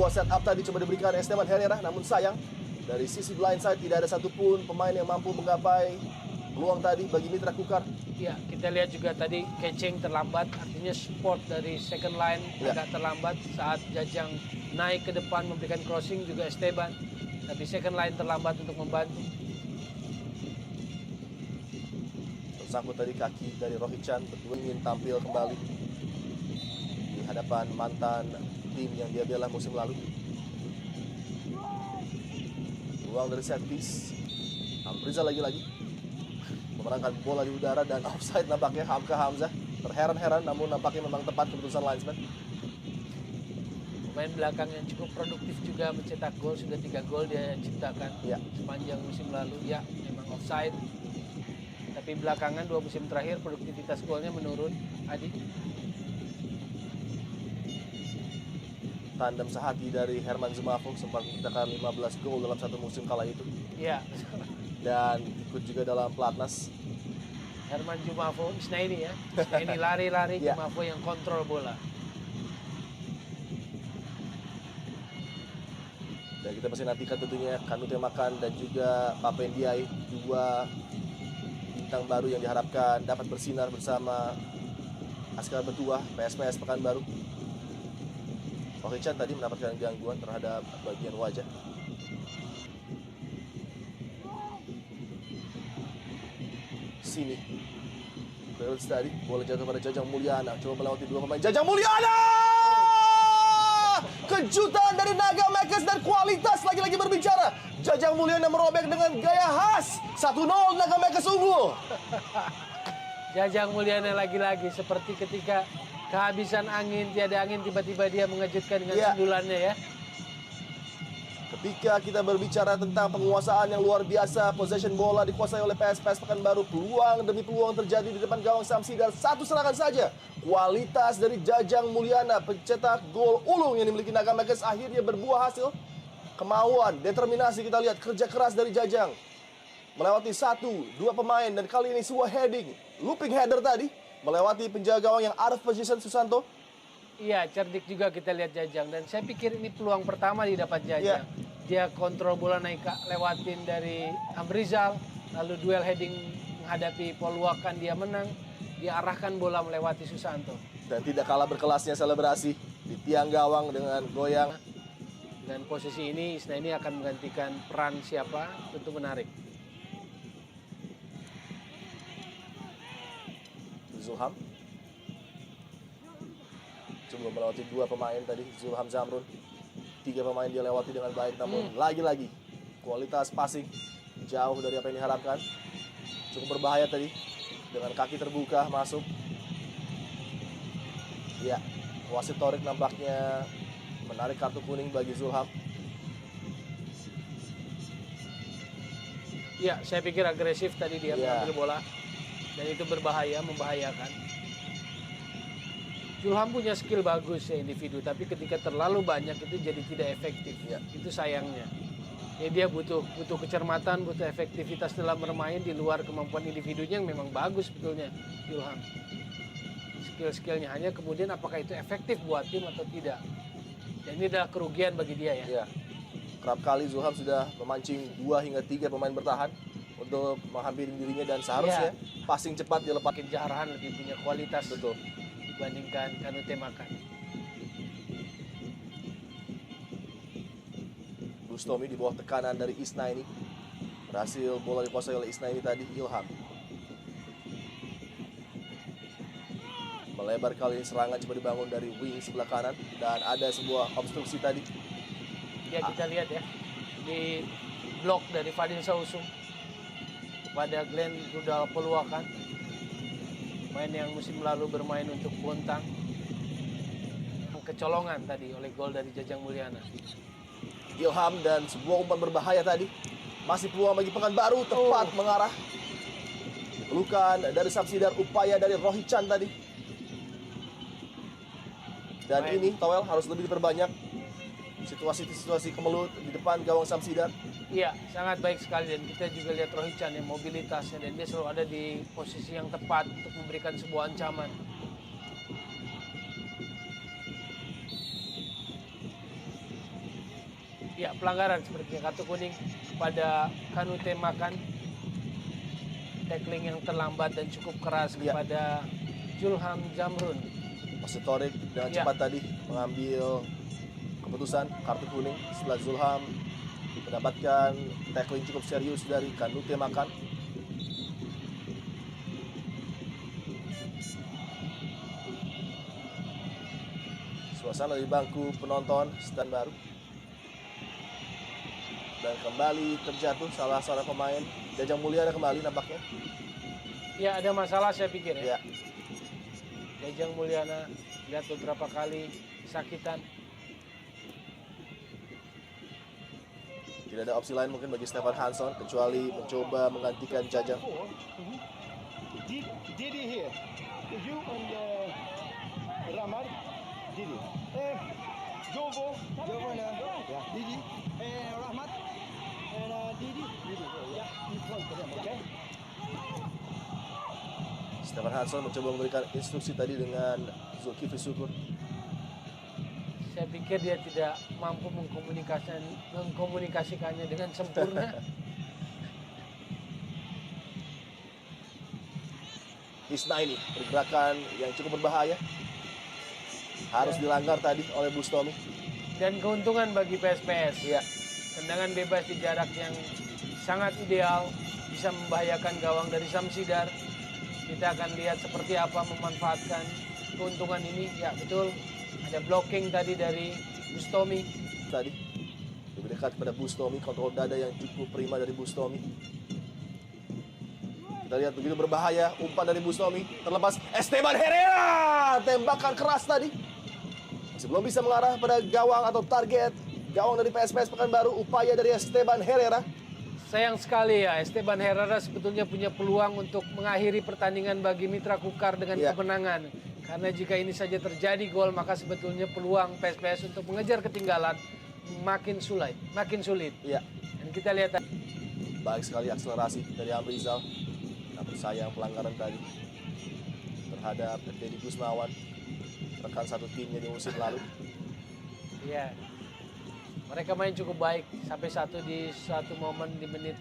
sebuah setup tadi coba diberikan Esteban Herrera, namun sayang dari sisi blind side tidak ada satupun pemain yang mampu menggapai peluang tadi bagi Mitra Kukar. Ya, kita lihat juga tadi catching terlambat, artinya support dari second line agak terlambat saat Jajang naik ke depan memberikan crossing juga Esteban. Tapi second line terlambat untuk membantu. Tersangkut tadi kaki dari Rohichan, berdua ingin tampil kembali di hadapan mantan tim yang dia bela musim lalu. Ruang dari set piece, Amriza lagi-lagi memenangkan bola di udara dan offside nampaknya Hamka Hamzah. Terheran-heran namun nampaknya memang tepat keputusan linesman. Pemain belakang yang cukup produktif juga mencetak gol, sudah 3 gol dia ciptakan sepanjang musim lalu. Ya, memang offside. Tapi belakangan 2 musim terakhir produktivitas golnya menurun. Adi. Tandem sehati dari Herman Zumafo sempat menciptakan 15 gol dalam satu musim kala itu. Iya. Dan ikut juga dalam pelatnas. Herman Zumafo, Isnaini ya. Isnaini lari-lari, Zumafo yang kontrol bola. Dan kita masih nantikan tentunya Kanute Makan dan juga Papendiai, 2 bintang baru yang diharapkan dapat bersinar bersama Askar Betuah, PSPS Pekanbaru. Rohichan tadi mendapatkan gangguan terhadap bagian wajah. Sini Clearance tadi, bola jatuh pada Jajang Mulyana, coba melewati 2 pemain. Jajang Mulyana! Kejutan dari Naga Makers dan kualitas lagi-lagi berbicara. Jajang Mulyana merobek dengan gaya khas. 1-0 Naga Makers unggul. Jajang Mulyana lagi-lagi seperti ketika kehabisan angin, tiada angin, tiba-tiba dia mengejutkan dengan sundulannya ya. Ketika kita berbicara tentang penguasaan yang luar biasa, possession bola dikuasai oleh PSPS Pekanbaru, peluang demi peluang terjadi di depan gawang Samsidar. 1 serangan saja. Kualitas dari Jajang Mulyana, pencetak gol ulung yang dimiliki Naga Makers akhirnya berbuah hasil. Kemauan, determinasi kita lihat, kerja keras dari Jajang. Melewati 1-2 pemain dan kali ini sebuah heading, looping header tadi, melewati penjaga gawang yang out of position Susanto. Iya, cerdik juga kita lihat Jajang. Dan saya pikir ini peluang pertama didapat Jajang. Dia kontrol bola naik lewatin dari Amrizal. Lalu duel heading menghadapi Polwakan, dia menang. Dia arahkan bola melewati Susanto. Dan tidak kalah berkelasnya selebrasi di tiang gawang dengan goyang. Dan posisi ini Isnaini akan menggantikan peran siapa? Tentu menarik. Zulham sebelum melewati 2 pemain tadi, Zulham Zamrun. 3 pemain dia lewati dengan baik, namun lagi-lagi kualitas passing jauh dari apa yang diharapkan. Cukup berbahaya tadi dengan kaki terbuka masuk. Ya, wasit Torik nampaknya menarik kartu kuning bagi Zulham. Ya, saya pikir agresif tadi dia mengambil bola. Dan itu berbahaya, membahayakan. Zulham punya skill bagus ya individu, tapi ketika terlalu banyak itu jadi tidak efektif. Itu sayangnya. Ya, dia butuh kecermatan, butuh efektivitas dalam bermain di luar kemampuan individunya yang memang bagus sebetulnya Zulham. Skill-skillnya hanya kemudian apakah itu efektif buat tim atau tidak. Dan ini adalah kerugian bagi dia ya. Kerap kali Zulham sudah memancing 2 hingga 3 pemain bertahan untuk menghampiri dirinya dan seharusnya passing cepat dia lepas. Jarahan lebih punya kualitas. Betul. Dibandingkan Kanute Makan. Bustomi di bawah tekanan dari Isnaini. Berhasil bola dikuasai oleh Isnaini tadi, Ilham. Melebar kali ini serangan coba dibangun dari wing sebelah kanan. Dan ada sebuah obstruksi tadi. Ya, kita lihat ya. Di blok dari Fadil Sausum kepada Glenn Rudal Polwakan. Main yang musim lalu bermain untuk Bontang. Kecolongan tadi oleh gol dari Jajang Mulyana. Ilham dan sebuah umpan berbahaya tadi. Masih peluang bagi Pekanbaru, tepat mengarah. Pelukan dari Samsidar, upaya dari Rohichan tadi. Dan ini Towel harus lebih diperbanyak situasi-situasi kemelut di depan gawang Samsidar. Iya, sangat baik sekali. Dan kita juga lihat Rohichan yang mobilitasnya, dan dia selalu ada di posisi yang tepat untuk memberikan sebuah ancaman. Ya, pelanggaran sepertinya kartu kuning pada Kanute Makan. Tackling yang terlambat dan cukup keras Ya. kepada Julham Jamrun. Masih Torik dengan Ya. cepat tadi mengambil keputusan kartu kuning setelah Zulham mendapatkan tackling cukup serius dari Kanute Makan. Suasana di bangku penonton stand baru. Dan kembali terjatuh salah seorang pemain. Jajang Mulyana kembali nampaknya. Ya, ada masalah saya pikir ya. Ya, Jajang Mulyana lihat beberapa kali sakitan. tidak ada opsi lain mungkin bagi Stefan Hansson kecuali mencoba menggantikan Jajang. Didi here. You and Ramar. Didi. Jovo. Jovo na. Yeah. Didi. Rahmat. And Didi. Didi. Yeah. You point to them, okay? Stefan Hansson mencoba memberikan instruksi tadi dengan Zulkifli Syukur. Saya pikir dia tidak mampu mengkomunikasikannya dengan sempurna. Isna ini pergerakan yang cukup berbahaya. Harus dilanggar tadi oleh Bustomi. Dan keuntungan bagi PSPS. Iya. Tendangan bebas di jarak yang sangat ideal, bisa membahayakan gawang dari Samsidar. Kita akan lihat seperti apa memanfaatkan keuntungan ini. Ya, betul. Ada blocking tadi dari Bustomi. Tadi lebih dekat kepada Bustomi, kontrol dada yang cukup prima dari Bustomi. Kita lihat begitu berbahaya umpan dari Bustomi, terlepas Esteban Herrera, tembakan keras tadi. Masih belum bisa mengarah pada gawang atau target gawang dari PSPS Pekanbaru. Upaya dari Esteban Herrera. Sayang sekali ya, Esteban Herrera sebetulnya punya peluang untuk mengakhiri pertandingan bagi Mitra Kukar dengan Ya. kemenangan. Karena jika ini saja terjadi gol, maka sebetulnya peluang PSPS untuk mengejar ketinggalan makin sulit. Iya, Dan kita lihat baik sekali akselerasi dari Amrizal. Namun sayang pelanggaran tadi terhadap Deddy Gusmawan, rekan satu timnya di musim lalu. ya, mereka main cukup baik sampai di satu momen di menit